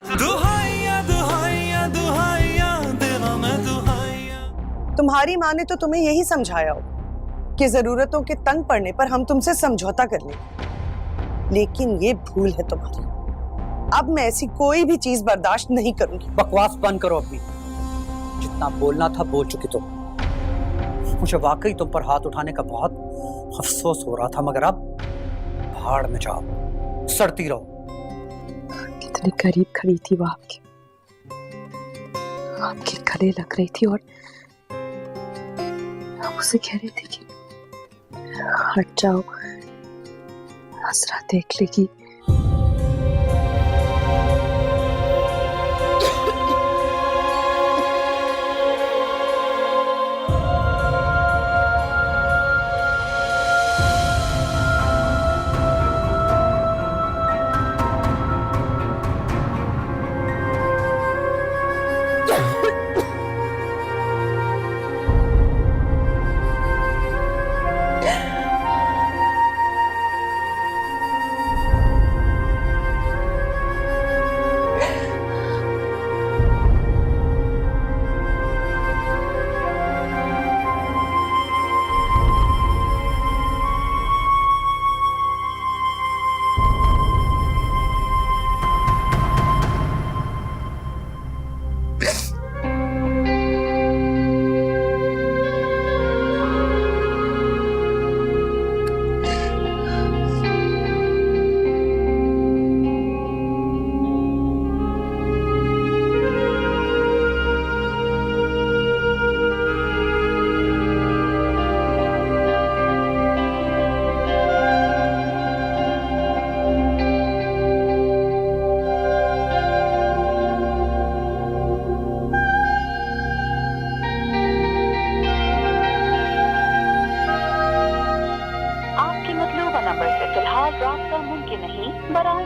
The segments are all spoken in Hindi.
दुहाइया दुहाइया दुहाइया देवा मैं दुहाइया। तुम्हारी माँ ने तो तुम्हें यही समझाया हो कि जरूरतों के तंग पड़ने पर हम तुमसे समझौता कर लें, लेकिन ये भूल है तुम्हारी। अब मैं ऐसी कोई भी चीज बर्दाश्त नहीं करूंगी। बकवास बंद करो अपनी। जितना बोलना था बोल चुकी तुम। मुझे वाकई तुम पर हाथ उठाने का बहुत अफसोस हो रहा था, मगर अब भाड़ में जाओ, सड़ती रहो। कितने करीब खड़ी थी वो आपके गले लग रही थी और आप उसे कह रहे थे कि हट जाओ, हसरा देख लेगी। नंबर से फिलहाल राब्ता मुमकिन नहीं। बराए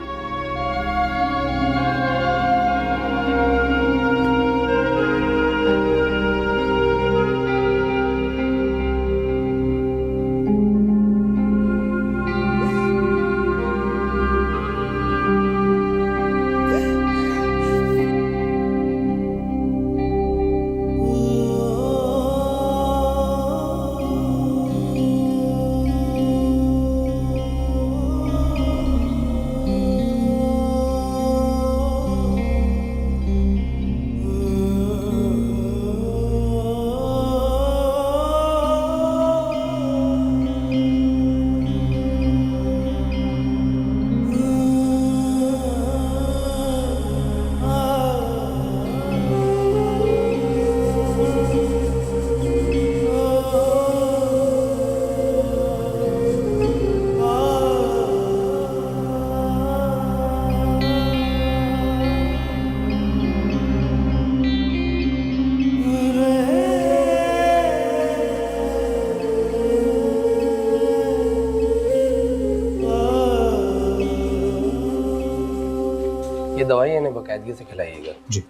ये दवाई इन्हें बाकायदगी से खिलाइएगा जी,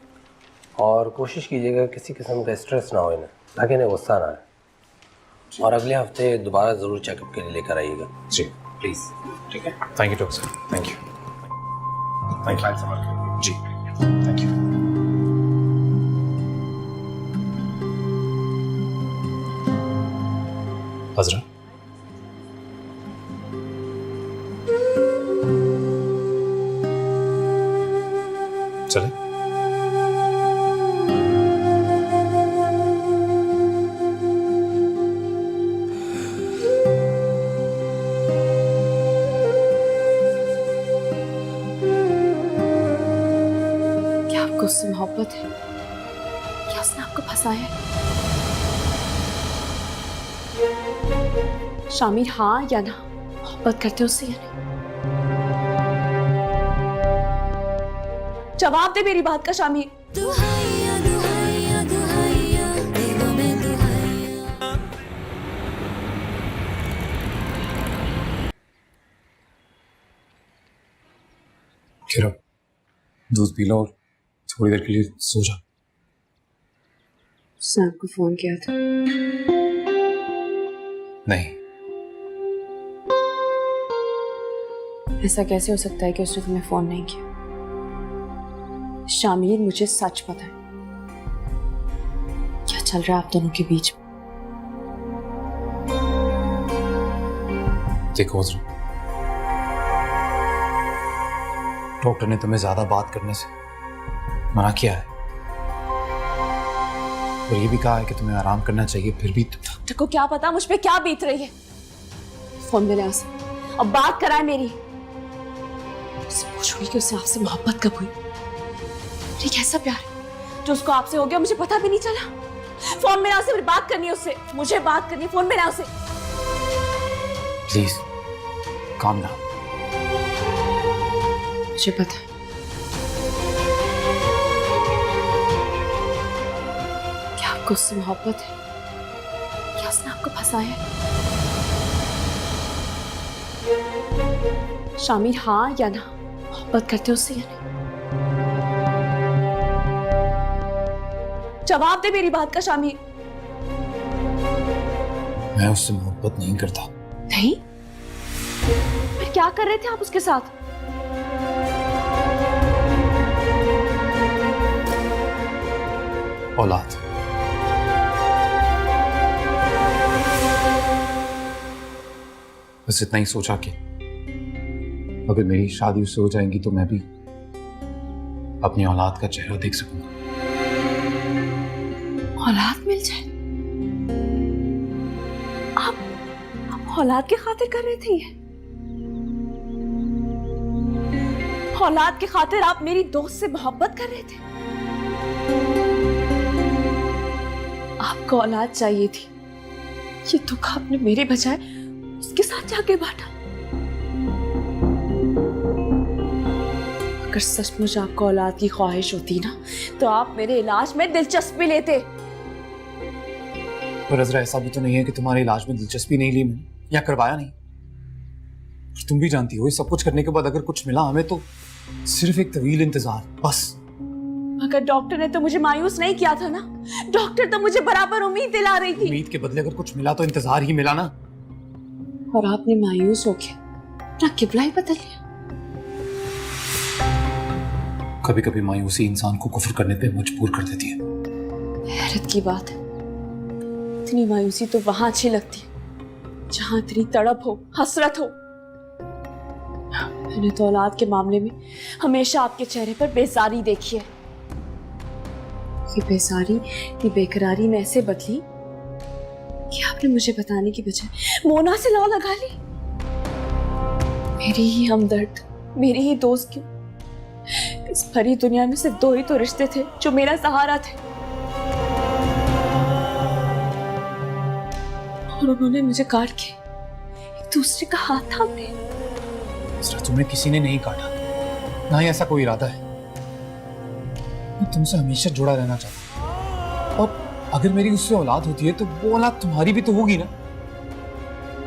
और कोशिश कीजिएगा किसी किस्म का स्ट्रेस ना हो इन्हें, ताकि इन्हें गुस्सा ना आए। और अगले हफ्ते दोबारा ज़रूर चेकअप के लिए लेकर आइएगा जी, प्लीज़। ठीक है, थैंक यू डॉक्टर साहब, थैंक यू जी, थैंक यू। हजरा चले। क्या आपको उससे मोहब्बत है? क्या उसने आपको फंसाया है? शामिर, हाँ या ना, मोहब्बत करते हो उससे या नहीं? जवाब दे मेरी बात का शामिर। दुहाइया दुहाइया दुहाइया देवा मैं दुहाइया। खैर दूध पी लो और थोड़ी देर के लिए सो जा। उसने आपको फोन किया था? नहीं, ऐसा कैसे हो सकता है कि उसने तुम्हें फोन नहीं किया? शामिर, मुझे सच पता है क्या चल रहा है आप दोनों के बीच में। देखो अजरा, डॉक्टर ने तुम्हें ज्यादा बात करने से मना किया है और ये भी कहा है कि तुम्हें आराम करना चाहिए, फिर भी डॉक्टर को क्या पता मुझ पे क्या बीत रही है। फोन मिला उसे, अब बात कराए मेरी। उससे पूछूंगी कि उसे आपसे मोहब्बत कब हुई, ये कैसा प्यार है जो उसको आपसे हो गया मुझे पता भी नहीं चला। फोन मिला उसे, बात करनी है उससे, मुझे बात करनी है। फोन मिला उसे। Please calm down. मुझे पता है कि आपको उससे मोहब्बत है, क्या उसने आपको फंसाया है। शामिर, हाँ या ना, मोहब्बत करते हो उससे या नहीं? जवाब दे मेरी बात का शामिर। मैं उससे मोहब्बत नहीं करता। नहीं? फिर क्या कर रहे थे आप उसके साथ? औलाद। बस इतना ही सोचा कि अगर मेरी शादी उससे हो जाएगी तो मैं भी अपनी औलाद का चेहरा देख सकूंगा। औलाद मिल जाए? आप औलाद की खातिर कर रहे थे ये? औलाद की खातिर आप मेरी दोस्त से मोहब्बत कर रहे थे? आपको औलाद चाहिए थी, ये दुख आपने मेरे बजाय उसके साथ जाके बांटा। अगर सचमुच आपको औलाद की ख्वाहिश होती ना तो आप मेरे इलाज में दिलचस्पी लेते। पर अजरा, ऐसा भी तो नहीं है कि तुम्हारे इलाज में दिलचस्पी नहीं ली मैंने या करवाया नहीं। और तुम भी जानती हो ये सब कुछ करने के बाद अगर कुछ मिला हमें तो सिर्फ एक तवील इंतजार, बस। मगर डॉक्टर ने तो मुझे मायूस नहीं किया था ना। डॉक्टर तो मुझे बराबर उम्मीद दिला रही थी। उम्मीद के बदले अगर कुछ मिला तो इंतजार ही मिला ना। और आपने मायूस हो गया ना, किबला ही बदल लिया। कभी कभी मायूसी इंसान को कुफ्र करने पे मजबूर कर देती है। हैरत की बात है, इतनी मायूसी तो वहां अच्छी लगती है जहां इतनी तड़प हो, हसरत हो। मैंने तो औलाद के मामले में हमेशा आपके चेहरे पर बेजारी देखी है। ये बेजारी, ये बेकरारी में ऐसे बदली कि आपने मुझे बताने की बजाय मोना से लौ लगा ली। मेरी ही हमदर्द, मेरी ही दोस्त क्यों? इस भरी दुनिया में सिर्फ दो ही तो रिश्ते थे जो मेरा सहारा थे, और उन्होंने मुझे काट के एक दूसरे का हाथ थाम लिया। तुम्हें किसी ने नहीं काटा, ना ही ऐसा कोई इरादा है। मैं तुमसे हमेशा जुड़ा रहना चाहता हूं, और अगर मेरी उससे औलाद होती है तो वो औलाद तुम्हारी भी तो होगी ना।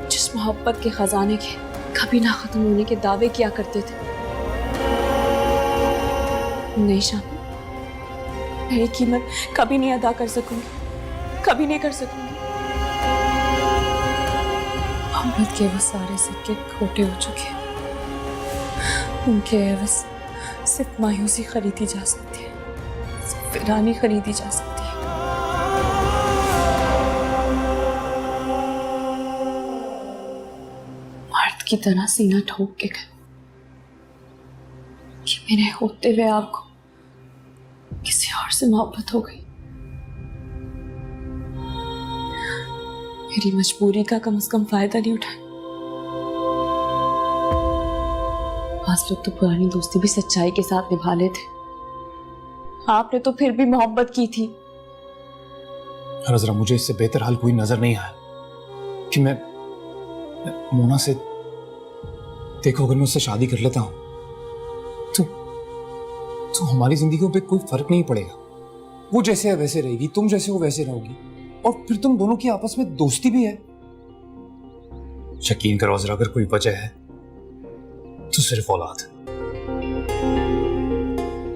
जिस मोहब्बत के खजाने के कभी ना खत्म होने के दावे किया करते थे। नहीं शामिर, मैं ये कीमत कभी नहीं अदा कर सकूंगी, कभी नहीं कर सकूंगी। मोहब्बत के वो सारे सिक्के खोटे हो चुके हैं। उनके एवज सिर्फ मायूसी खरीदी जा सकती है, सिर्फ वीरानी खरीदी जा सकती है। मर्द की तरह सीना ठोक के गए कि मेरे होते हुए आपको किसी और से मोहब्बत हो गई। मेरी मजबूरी का कम से कम फायदा नहीं उठाया। आज लोग तो पुरानी दोस्ती भी सच्चाई के साथ निभा लेते, आपने तो फिर भी मोहब्बत की थी। जरा मुझे इससे बेहतर हल कोई नजर नहीं आया कि मैं मोना से, देखो अगर मैं उससे शादी कर लेता हूं तो हमारी जिंदगियों पे कोई फर्क नहीं पड़ेगा। वो जैसे है वैसे रहेगी, तुम जैसे हो वैसे रहोगी, और फिर तुम दोनों की आपस में दोस्ती भी है। यकीन करो जरा, अगर कोई वजह है तो सिर्फ औलाद।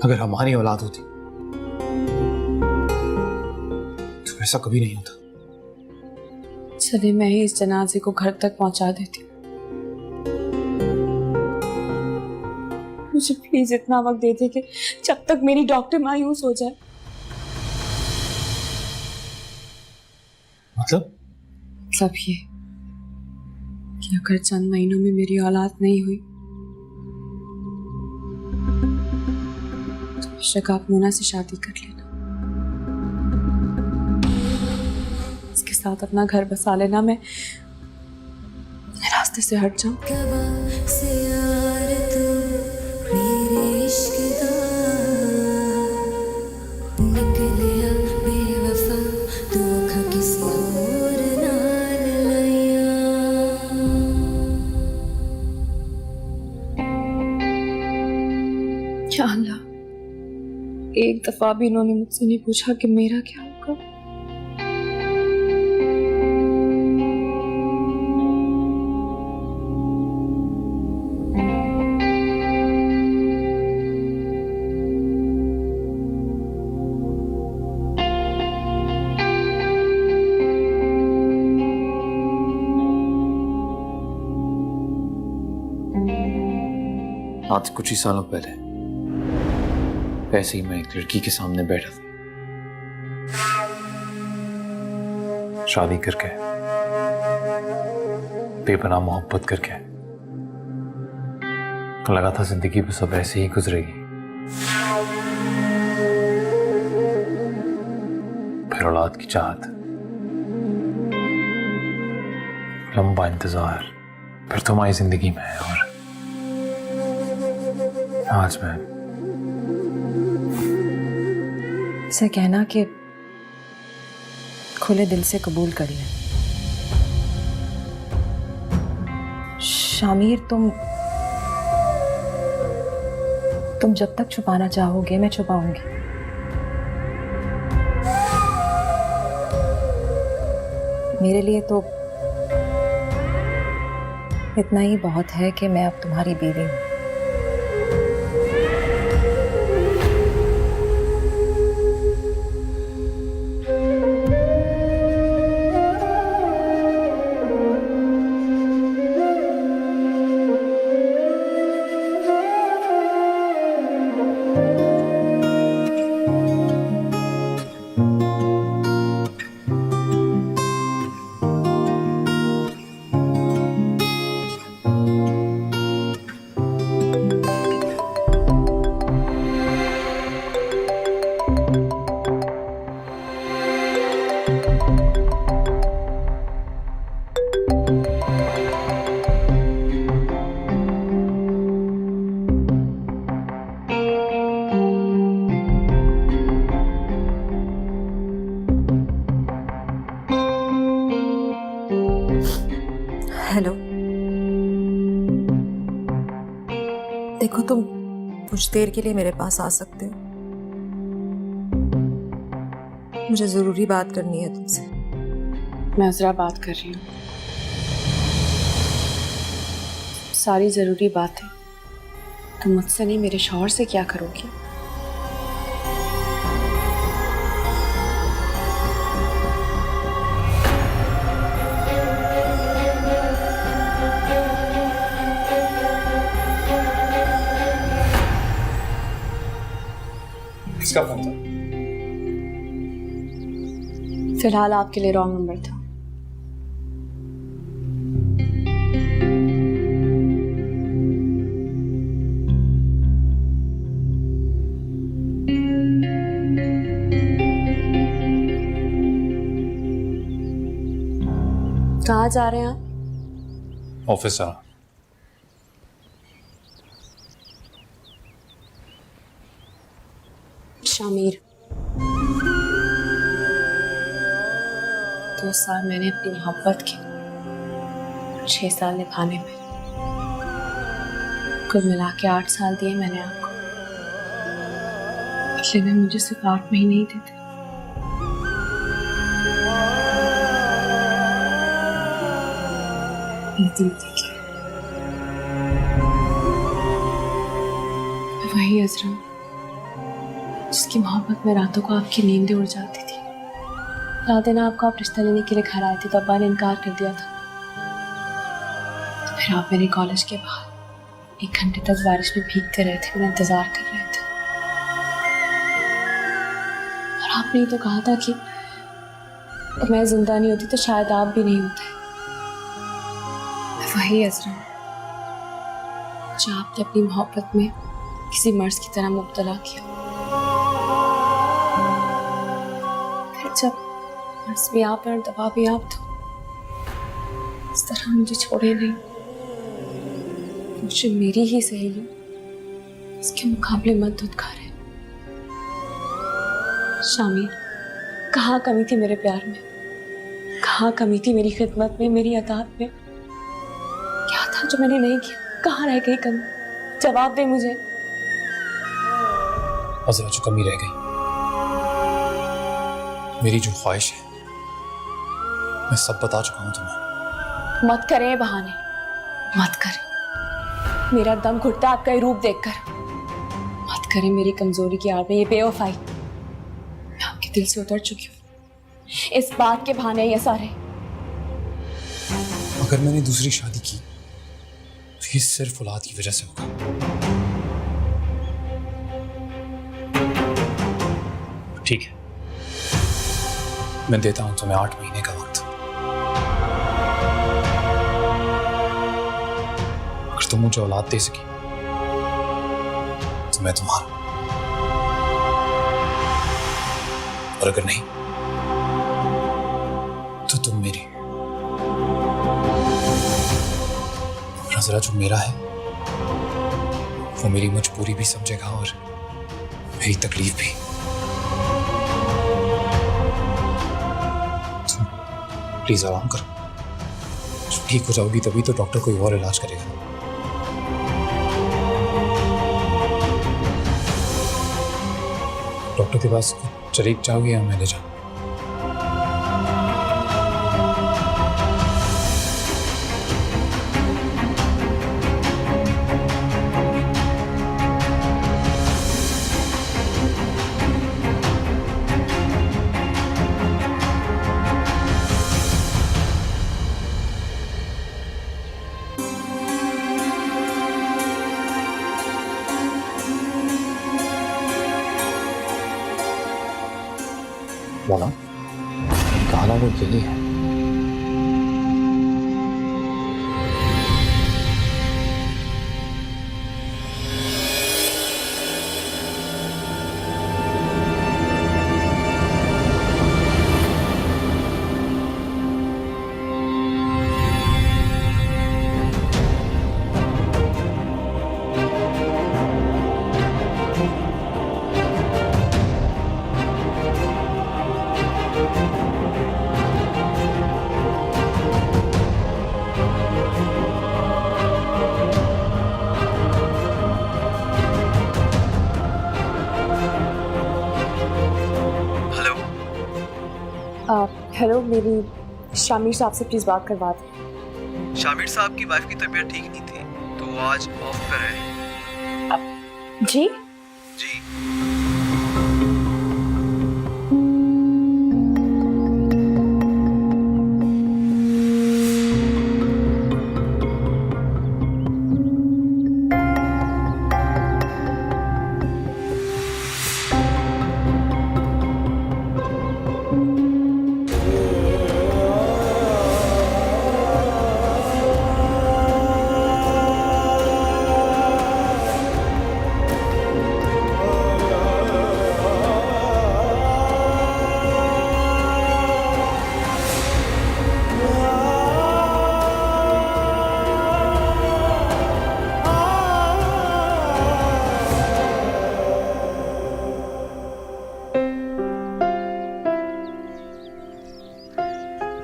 अगर हमारी औलाद होती तो ऐसा कभी नहीं होता। चले मैं ही इस जनाजे को घर तक पहुंचा देती हूँ। मुझे प्लीज इतना वक्त दे दे कि जब तक मेरी डॉक्टर मायूस हो जाए। मतलब ये कि अगर चंद महीनों में मेरी औलाद नहीं हुई तो बेशक आप मोना से शादी कर लेना, इसके साथ अपना घर बसा लेना, मैं रास्ते से हट जाऊं। कवा से यार तू मेरे इश्क दा निकलिया बेवफा तू अखा किसी और नाल लइया। या अल्लाह, एक दफा भी इन्होंने मुझसे नहीं पूछा कि मेरा क्या होगा। आज कुछ ही सालों पहले ऐसे ही मैं एक लड़की के सामने बैठा था, शादी करके, बेपनाह मोहब्बत करके। लगा था जिंदगी बस अब ऐसे ही गुजरेगी, फिर औलाद की चाहत, लंबा इंतजार, फिर तुम्हारी जिंदगी में है, और आज मैं से कहना कि खुले दिल से कबूल कर ले। शामिर, तुम जब तक छुपाना चाहोगे मैं छुपाऊंगी। मेरे लिए तो इतना ही बहुत है कि मैं अब तुम्हारी बीवी हूं। हेलो, देखो तुम कुछ देर के लिए मेरे पास आ सकते हो, मुझे जरूरी बात करनी है तुमसे। मैं अजरा बात कर रही हूँ, सारी जरूरी बातें तुम मुझसे नहीं मेरे शौहर से क्या करोगी? किसका फोन था? फिलहाल आपके लिए रॉन्ग नंबर था। कहाँ जा रहे हैं आप? ऑफिस आ। शामिर, 2 साल मैंने अपनी मोहब्बत के 6 साल निभाने में, कुल मिला के 8 साल दिए मैंने आपको, बदले में मुझे सिर्फ 8 महीने ही देते। ये दिल देखिए, वही अजरा जिसकी मोहब्बत में रातों को आपकी नींदें उड़ जाती थी। याद है ना, आपको आप रिश्ता लेने के लिए घर आए थे तो अब्बा ने इनकार कर दिया था। तो फिर आप मेरे कॉलेज के बाद 1 घंटे तक बारिश में भीगते रहे थे, मेरा इंतजार कर रहे थे। और आपने ही तो कहा था कि मैं जिंदा नहीं होती तो शायद आप भी नहीं होते। वही असरा जो आपने अपनी मोहब्बत में किसी मर्ज की तरह मुब्तला किया। फिर जब मर्ज भी आप और दवा भी आप, तो इस तरह मुझे छोड़े नहीं। मुझे मेरी ही सहेली इसके मुकाबले मत दुत्कारे। शामिर, कहाँ कमी थी मेरे प्यार में, कहाँ कमी थी मेरी खिदमत में, मेरी अताअत में? क्या था जो मैंने नहीं किया? कहाँ रह गई कमी? जवाब दे मुझे। अज़रा, जो कमी रह गई, मेरी जो ख्वाहिश है, मैं सब बता चुका हूं तुम्हें। मत करें बहाने, मत करें। मेरा दम घुटता आपका ये रूप देखकर। मत करें मेरी कमजोरी की आड़ में ये बेवफाई। मैं आपके दिल से उतर चुकी हूँ। इस बात के बहाने ये सारे। अगर मैंने दूसरी शादी की तो ये सिर्फ औलाद की वजह से होगा। ठीक है, मैं देता हूं तुम्हें 8 महीने का वक्त। अगर तुम मुझे औलाद दे सकी तो मैं तुम्हारा, और अगर नहीं तो तुम मेरी। नजरा, जो मेरा है वो मेरी मजबूरी भी समझेगा और मेरी तकलीफ भी। तुम प्लीज आराम करो। जब ठीक हो जाओगी तभी तो डॉक्टर कोई और इलाज करेगा। डॉक्टर के पास चले जाओगे या मैं ले जाऊँ? बोला काला वो अकेली है। हेलो, मेरी शामिर साहब से प्लीज बात करवा दें। शामिर साहब की वाइफ की तबीयत ठीक नहीं थी तो वो आज ऑफ पर है। जी जी।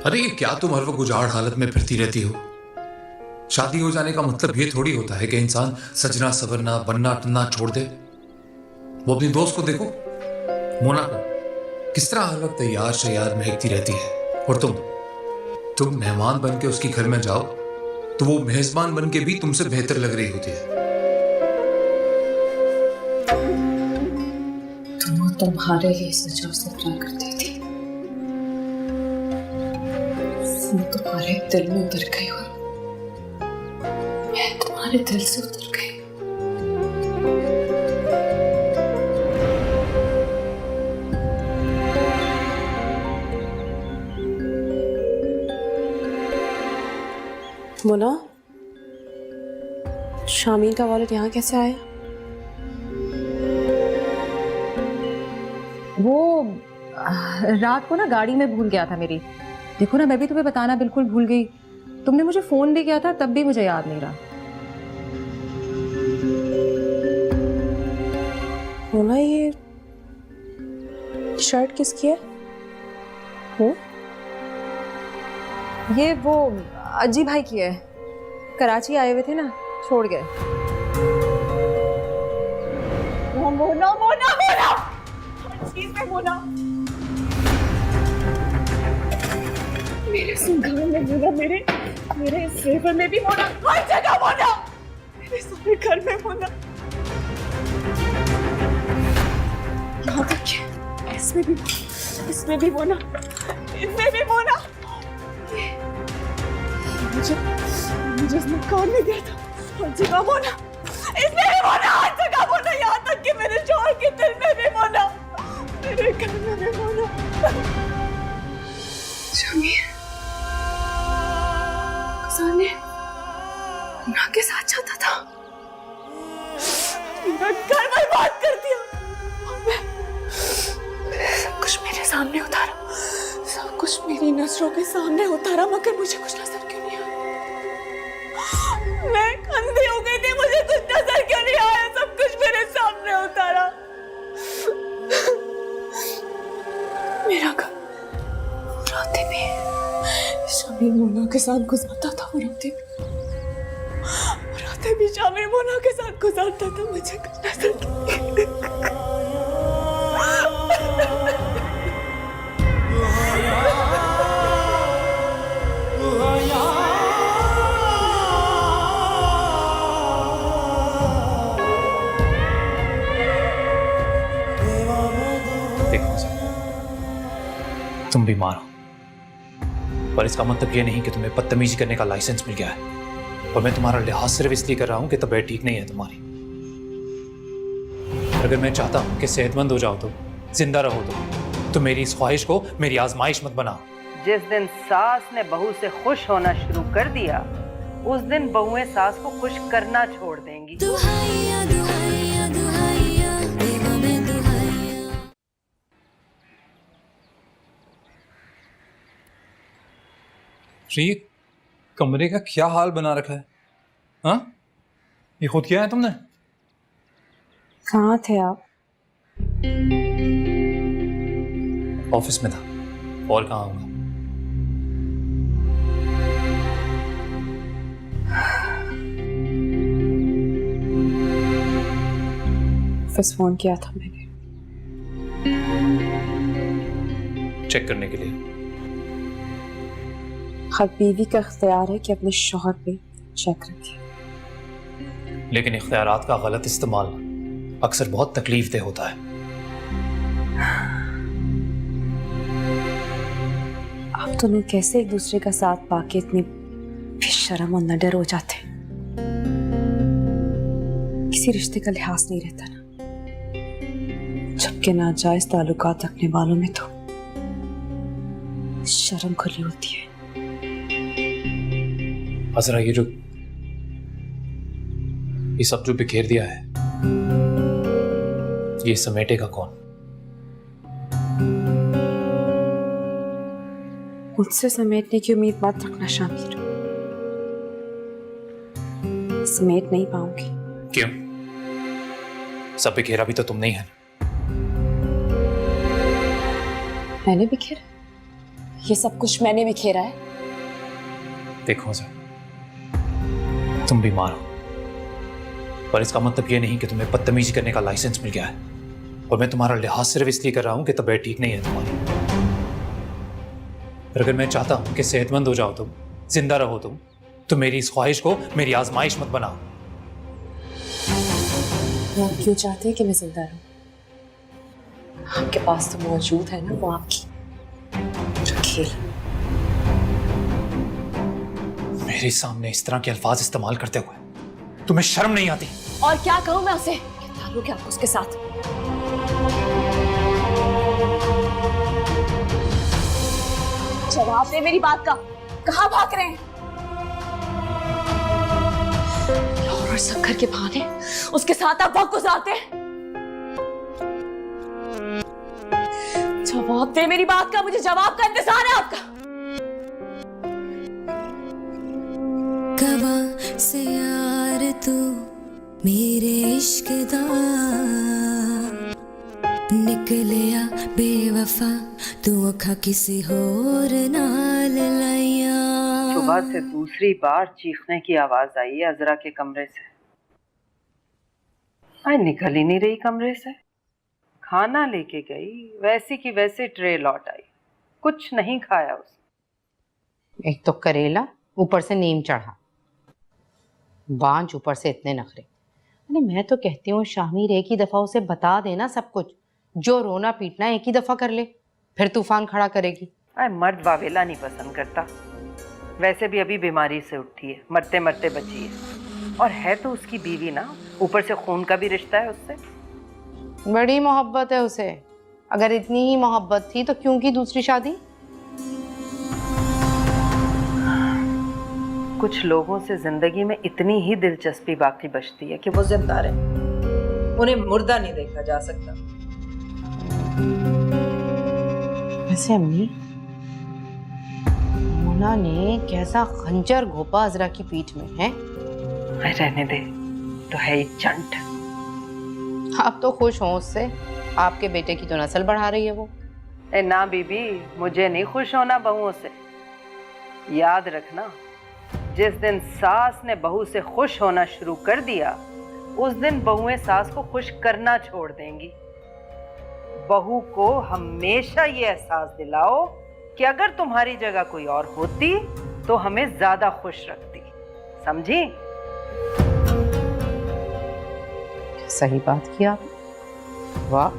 अरे ये क्या तुम हर वक्त उजाड़ हालत में फिरती रहती हो? शादी हो जाने का मतलब ये थोड़ी होता है कि इंसान सजना सवरना बनना टनना छोड़ दे। वो अपनी दोस्त को देखो, मोना को, किस तरह हर वक्त तैयार शैयार महकती रहती है। और तुम मेहमान बन के उसके घर में जाओ तो वो मेजबान बन के भी तुमसे बेहतर लग रही होती है। वो तुम्हारे लिए सजा सपना करती थी, मैं तुम्हारे दिल में उतर गई हूँ। मैं तुम्हारे दिल से उतर गई। मोना, शामीन का वॉलेट यहाँ कैसे आया? वो रात को ना गाड़ी में भूल गया था मेरी। देखो ना, मैं भी तुम्हें बताना बिल्कुल भूल गई। तुमने मुझे फोन भी किया था, तब भी मुझे याद नहीं रहा। मोना, ये शर्ट किसकी है? ये वो अजी भाई की है। कराची आए हुए थे ना, छोड़ गए। मोना, मोना, मोना, हर चीज में मोना। मेरे सिंगार में मोना, मेरे सेवर में भी मोना, हर जगह मोना, मेरे सारे घर में मोना। यहाँ तक कि इसमें भी मोना, इसमें भी मोना। मुझे इसने कार में दिया था, हर जगह मोना, इसमें भी मोना, हर जगह मोना, यहाँ तक कि मेरे शौहर के दिल में भी मोना, मेरे घर में भी मोना। शमीर सामने मोना के साथ जाता था, मेरा घर बर्बाद कर दिया। सब कुछ मेरे सामने उतारा, सब कुछ मेरी नजरों के सामने उतारा, मगर मुझे कुछ नजर क्यों नहीं आया? मैं अंधी हो गई थी, मुझे कुछ नजर क्यों नहीं आया? सब कुछ मेरे सामने उतारा। मेरा घर रातें भी शामिल मोना के साथ गुजारता था, रातें भी शामिल मोना के साथ गुजारता था, मुझे कुछ नजर क्यों? देखो सर, तुम बीमार हो, पर इसका मतलब ये नहीं कि तुम्हें बदतमीजी करने का लाइसेंस मिल गया है। और मैं तुम्हारा लिहाज सिर्फ इसलिए कर रहा हूं कि तबीयत ठीक नहीं है तुम्हारी। अगर मैं चाहता हूं कि सेहतमंद हो जाओ, तो जिंदा रहो, तो मेरी इस ख्वाहिश को मेरी आजमाइश मत बनाओ। जिस दिन सास ने बहू से खुश होना शुरू कर दिया, उस दिन बहुएं सास को खुश करना छोड़ देंगी। दुहाइया दुहाइया दुहाइया देवा में दुहाइया। ये कमरे का क्या हाल बना रखा है? हाँ, ये खुद किया है तुमने? कहाँ थे आप? ऑफिस में था, और कहाँ होगा? ऑफिस फोन किया था मैंने, चेक करने के लिए। हर बीवी का इख्तियार है कि अपने शौहर पे चेक रखे, लेकिन इख्तियारात का गलत इस्तेमाल अक्सर बहुत तकलीफदेह होता है। आप दोनों कैसे एक दूसरे का साथ पाके इतने बेशर्म और निडर हो जाते हैं? किसी रिश्ते का लिहाज नहीं रहता ना, जबकि नाजायज ताल्लुकात रखने वालों में तो शर्म खुली होती है। अजरा, ये सब जो बिखेर दिया है, ये समेटेगा कौन? मुझसे समेटने की उम्मीद मत रखना शामिर, समेट नहीं पाऊंगी। क्यों? सब बिखेरा भी तो तुमने ही है ना। मैंने बिखेरा? ये सब कुछ मैंने बिखेरा है? देखो सर, तुम बीमार हो, पर इसका मतलब ये नहीं कि तुम्हें बदतमीजी करने का लाइसेंस मिल गया है। और मैं तुम्हारा लिहाज सिर्फ इसलिए कर रहा हूं कि तबीयत ठीक नहीं है तुम्हारी। पर अगर मैं चाहता हूं कि सेहतमंद हो जाओ, तुम जिंदा रहो, तो मेरी इस ख्वाहिश को मेरी आजमाइश मत बनाओ। आप क्यों चाहते हैं कि मैं जिंदा रहूं? आपके पास तो मौजूद है ना वो आपकी खेल। मेरे सामने इस तरह के अल्फाज इस्तेमाल करते हुए तुम्हें शर्म नहीं आती? और क्या कहूं मैं उसे? क्या ताल्लुक है आपको उसके साथ? जवाब दे मेरी बात का, कहां भाग रहे हैं? शक्कर के बहाने उसके साथ आप वक्त गुजारते हैं। जवाब दे मेरी बात का, मुझे जवाब का इंतजार है आपका। कवा से यार तू मेरे इश्क दा निकलिया बेवफा, तू अखा किसी होर नाल लाइया। सुबह से दूसरी बार चीखने की आवाज आई है अजरा के कमरे से। आई निकल ही नहीं रही कमरे से। खाना लेके गई, वैसी की वैसे ट्रे लौट आई, कुछ नहीं खाया उसने। एक तो करेला, ऊपर से नीम चढ़ा, बांझ, ऊपर से इतने नखरे। अरे मैं तो कहती हूँ शामिर एक ही दफा उसे बता देना सब कुछ, जो रोना पीटना एक ही दफा कर ले, फिर तूफान खड़ा करेगी। अरे मर्द वावेला नहीं पसंद करता, वैसे भी अभी बीमारी से उठी है, मरते मरते बची है, और है तो उसकी बीवी ना, ऊपर से खून का भी रिश्ता है उससे। बड़ी मोहब्बत है उसे। अगर इतनी ही मोहब्बत थी तो क्यों की दूसरी शादी? कुछ लोगों से जिंदगी में इतनी ही दिलचस्पी बाकी बचती है कि वो जिंदा रहे, उन्हें मुर्दा नहीं देखा जा सकता। वैसे अम्मी, मोना ने कैसा खंजर घोपा अजरा की पीठ में है। रहने दे, तो है ही चंट। आप तो खुश हो उससे, आपके बेटे की तो नस्ल बढ़ा रही है वो। ना बीबी, मुझे नहीं खुश होना बहुओं से। याद रखना, जिस दिन सास ने बहू से खुश होना शुरू कर दिया, उस दिन बहुएं सास को खुश करना छोड़ देंगी। बहू को हमेशा ये एहसास दिलाओ कि अगर तुम्हारी जगह कोई और होती तो हमें ज्यादा खुश रखती। समझी? सही बात किया। वाह।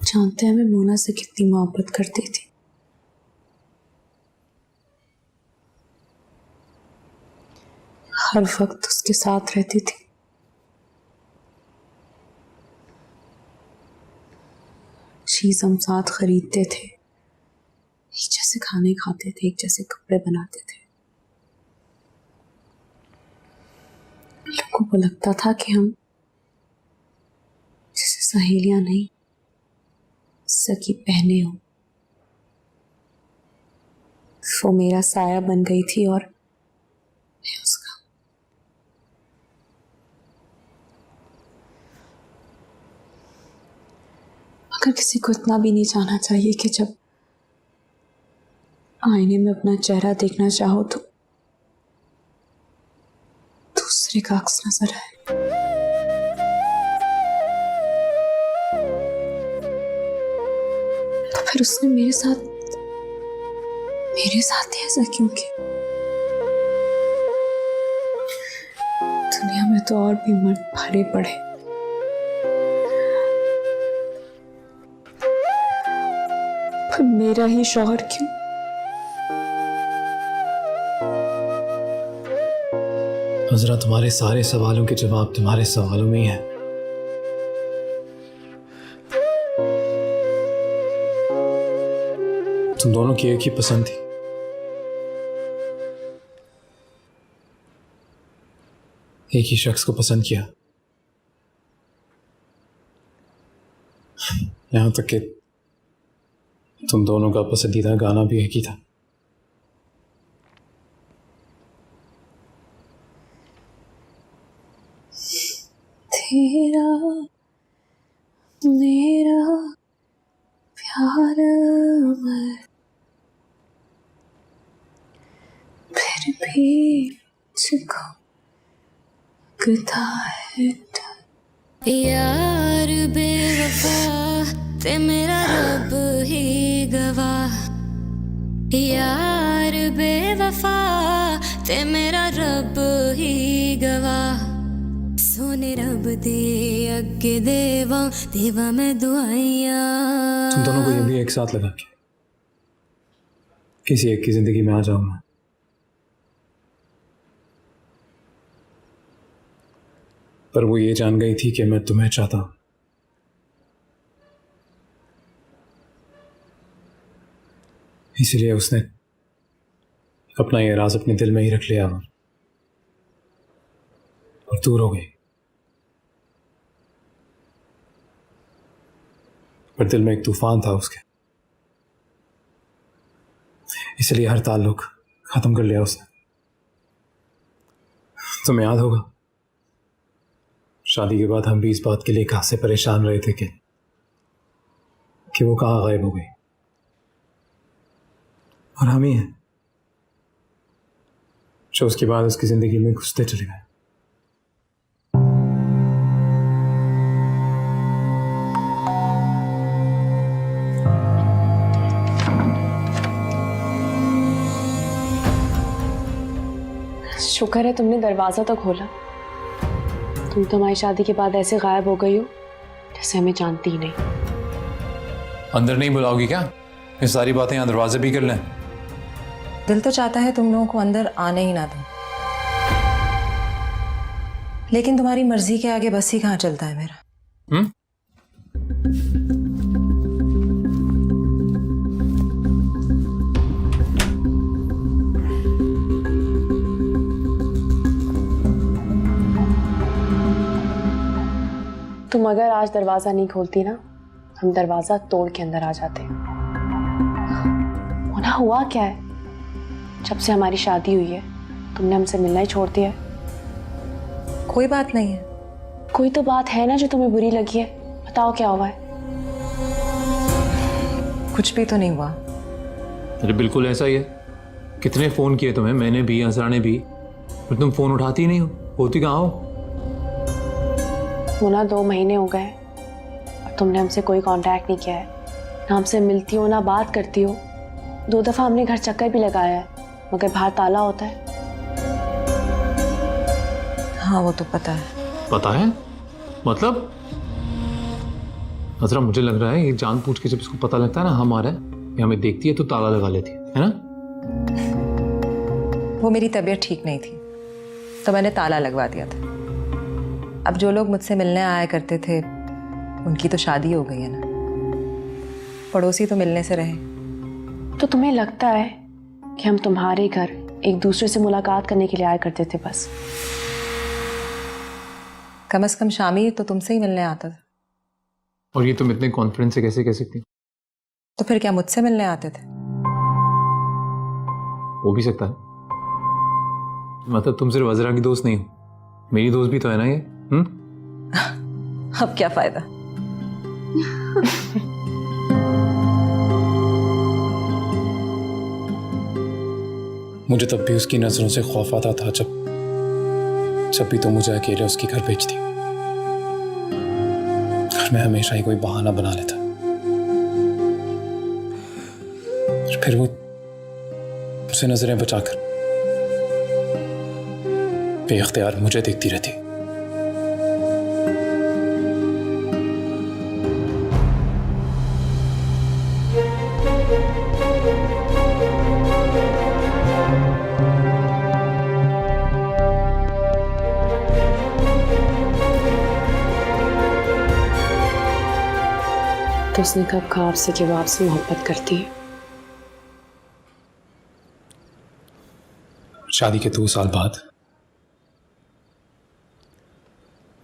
जानते हैं मैं मोना से कितनी मोहब्बत करती थी। हर वक्त उसके साथ रहती थी। चीज हम साथ खरीदते थे, एक जैसे खाने खाते थे, एक जैसे कपड़े बनाते थे। लोगों को लगता था कि हम जैसे सहेलियां नहीं, सकी बहनें हो। वो मेरा साया बन गई थी और मैं उसका। मगर किसी को इतना भी नहीं जानना चाहिए कि जब आईने में अपना चेहरा देखना चाहो तो दूसरे का अक्स नजर आए। तो फिर उसने मेरे साथ ही ऐसा क्यों किया? दुनिया में तो और भी मर्द भरे पड़े, पर मेरा ही शौहर क्यों? अजरा, तुम्हारे सारे सवालों के जवाब तुम्हारे सवालों में ही है। तुम दोनों की एक ही पसंद थी, एक ही शख्स को पसंद किया। यहां तक कि तुम दोनों का पसंदीदा गाना भी एक ही था। तेरा मेरा प्यार अमर, फिर भी मुझको लगता है डर। यार बेवफा ते मेरा रब ही गवाह, यार बेवफा ते मेरा रब ही गवाह। सोने रब दे अगे देवा देवा मैं दुआइयां। तुम दोनों को ये भी एक साथ लगा के किसी एक की जिंदगी में आ जाऊंगा। पर वो ये जान गई थी कि मैं तुम्हें चाहता हूं, इसलिए उसने अपना ये राज अपने दिल में ही रख लिया और दूर हो गई। पर दिल में एक तूफान था उसके, इसलिए हर ताल्लुक खत्म कर लिया उसने। तुम्हें याद होगा शादी के बाद हम भी इस बात के लिए खासे परेशान रहे थे कि वो कहाँ गायब हो गई, और हम ही हैं जो उसके बाद उसकी जिंदगी में घुसते चले गए। शुक्र है तुमने दरवाजा तो खोला। तुम तो हमारी शादी के बाद ऐसे गायब हो गई हो जैसे हमें जानती ही नहीं। अंदर नहीं बुलाओगी क्या? ये सारी बातें यहाँ दरवाजे भी कर लें। दिल तो चाहता है तुम लोगों को अंदर आने ही ना दूं, लेकिन तुम्हारी मर्जी के आगे बस ही कहाँ चलता है मेरा। तुम अगर आज दरवाजा नहीं खोलती ना, हम दरवाजा तोड़ के अंदर आ जाते। होना हुआ क्या है? जब से हमारी शादी हुई है तुमने हमसे मिलना ही छोड़ दिया है। कोई बात नहीं है। कोई तो बात है ना जो तुम्हें बुरी लगी है। बताओ क्या हुआ है? कुछ भी तो नहीं हुआ। अरे बिल्कुल ऐसा ही है। कितने फोन किए तुम्हें, मैंने भी, असरा ने भी, पर तुम फोन उठाती ही नहीं हो। होती कहाँ हो? मुना 2 महीने हो गए और तुमने हमसे कोई कांटेक्ट नहीं किया है। ना हमसे मिलती हो ना बात करती हो। 2 दफा हमने घर चक्कर भी लगाया है मगर बाहर ताला होता है। हाँ वो तो पता है। पता है मतलब? असरा मुझे लग रहा है ये जान पूछ के जब इसको पता लगता है ना हमारा ये हमें देखती है तो ताला लगा लेती है ना? वो मेरी तबीयत ठीक नहीं थी तो मैंने ताला लगवा दिया था। अब जो लोग मुझसे मिलने आया करते थे उनकी तो शादी हो गई है ना, पड़ोसी तो मिलने से रहे। तो तुम्हें लगता है कि हम तुम्हारे घर एक दूसरे से मुलाकात करने के लिए आया करते थे बस? कम से कम शामी तो तुमसे ही मिलने आता था। और ये तुम इतने कॉन्फिडेंस से कैसे कह सकती? तो फिर क्या मुझसे मिलने आते थे? हो भी सकता है। मतलब तुम सिर्फ अजरा की दोस्त नहीं हो, मेरी दोस्त भी तो है ना ये। अब क्या फायदा? मुझे तब भी उसकी नजरों से खौफ आता था जब भी तो मुझे अकेले उसके घर भेजती, और मैं हमेशा ही कोई बहाना बना लेता, और फिर वो मुझसे नजरें बचाकर बेख्तियार मुझे देखती रहती। तो उसने कब कहा आपसे कि वो आपसे मोहब्बत करती है? शादी के 2 साल बाद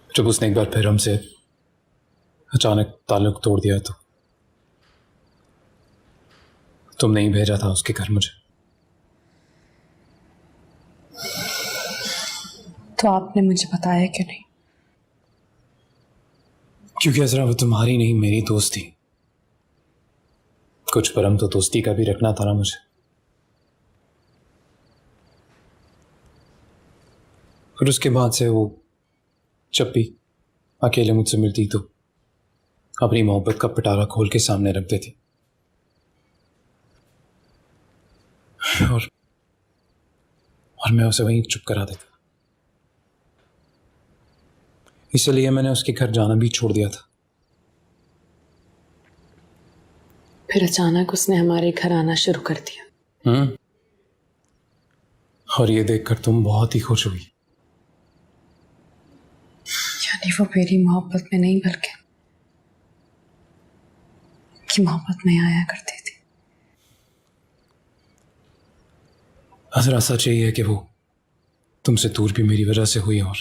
जब उसने एक बार फिर हमसे अचानक ताल्लुक तोड़ दिया तो तुमने ही भेजा था उसके घर मुझे। तो आपने मुझे बताया क्यों नहीं? क्योंकि अजरा वो तुम्हारी नहीं मेरी दोस्त थी। कुछ परम तो दोस्ती का भी रखना था ना मुझे। और उसके बाद से वो जब भी अकेले मुझसे मिलती तो अपनी मोहब्बत का पिटारा खोल के सामने रख देती, और मैं उसे वहीं चुप करा देता। इसलिए मैंने उसके घर जाना भी छोड़ दिया था। फिर अचानक उसने हमारे घर आना शुरू कर दिया। और ये देखकर तुम बहुत ही खुश हुई। वो मेरी मोहब्बत में नहीं बल्कि की मोहब्बत में आया करती थी। अजरा सच यही है कि वो तुमसे दूर भी मेरी वजह से हुई और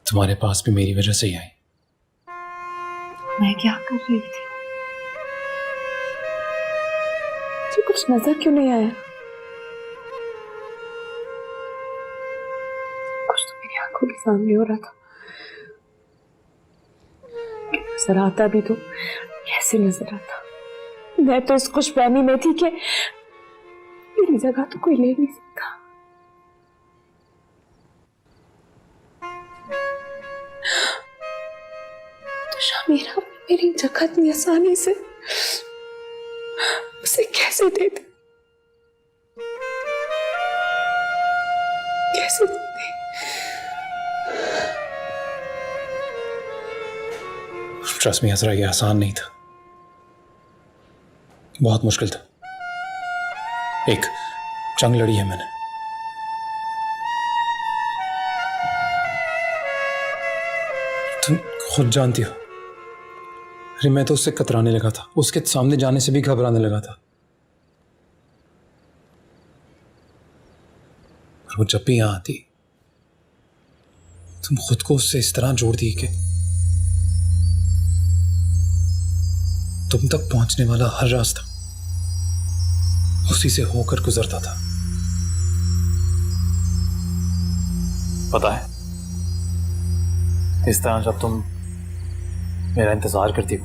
तुम्हारे पास भी मेरी वजह से ही आई। मैं क्या कर रही थी? मुझे कुछ नजर क्यों नहीं आया? कुछ तो मेरी आंखों के सामने हो रहा था। नजर आता भी तो कैसे नजर आता? मैं तो इस खुशफहमी में थी कि मेरी जगह तो कोई ले नहीं सकता। तो शामिरा मेरी जगह इतनी आसानी से उसे कैसे दे दे? कैसे दे दे? ट्रस्ट मी अजरा, ये आसान नहीं था, बहुत मुश्किल था। एक जंग लड़ी है मैंने, तुम खुद जानती हो। अरे मैं तो उससे कतराने लगा था, उसके सामने जाने से भी घबराने लगा था। और वो जब भी यहां आती तुम खुद को उससे इस तरह जोड़ दी कि तुम तक पहुंचने वाला हर रास्ता उसी से होकर गुजरता था। पता है, इस तरह जब तुम मेरा इंतजार करती हो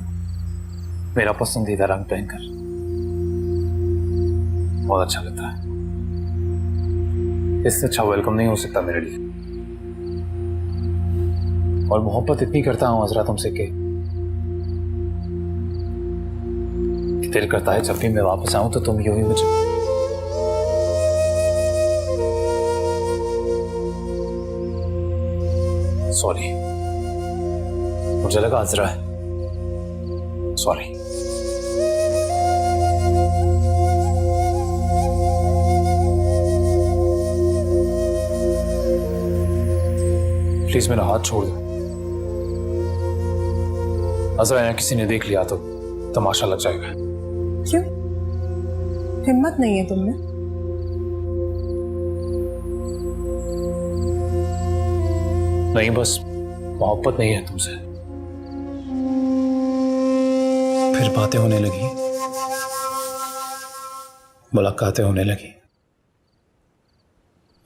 मेरा पसंदीदा रंग पहनकर, बहुत अच्छा लगता है। इससे अच्छा वेलकम नहीं हो सकता मेरे लिए। और मोहब्बत इतनी करता हूं अजरा तुमसे कि दिल करता है जब भी मैं वापस आऊं तो तुम यूं ही मुझे सॉरी, मुझे लगा अजरा है, सॉरी। प्लीज मेरा हाथ छोड़ दो अजरा, यहाँ किसी ने देख लिया तो तमाशा लग जाएगा। क्यों? हिम्मत नहीं है तुमने? नहीं, बस मोहब्बत नहीं है तुमसे। फिर बातें होने लगी, मुलाकातें होने लगी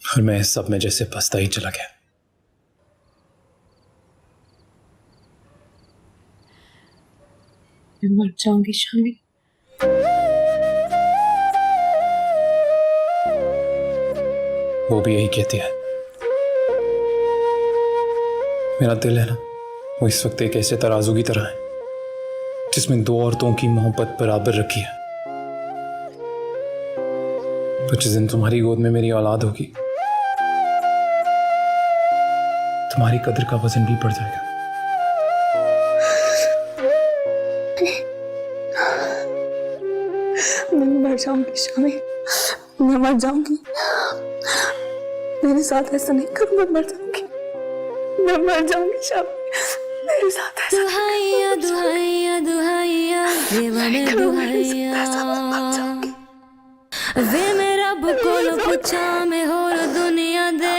और मैं इस सब में जैसे फंसता ही चला गया। मैं मर जाऊंगी शामी। वो भी यही कहती है। मेरा दिल है ना, वो इस वक्त एक ऐसे तराजू की तरह है जिसमें दो औरतों की मोहब्बत बराबर रखी है। तो जिस दिन तुम्हारी गोद में मेरी औलाद होगी तुम्हारी कदर का वजन भी बढ़ जाएगा। मैं मर जाऊंगी शामी, मैं मर जाऊंगी। मेरे साथ ऐसा नहीं करो, मैं मर जाऊंगी, मैं मर जाऊंगी शामी। मेरे साथ ऐसा दुहाइया दुहाइया दुहाइया देवाने दुहाइया वे मेरा बुकोल पुछा में होर दुनिया दे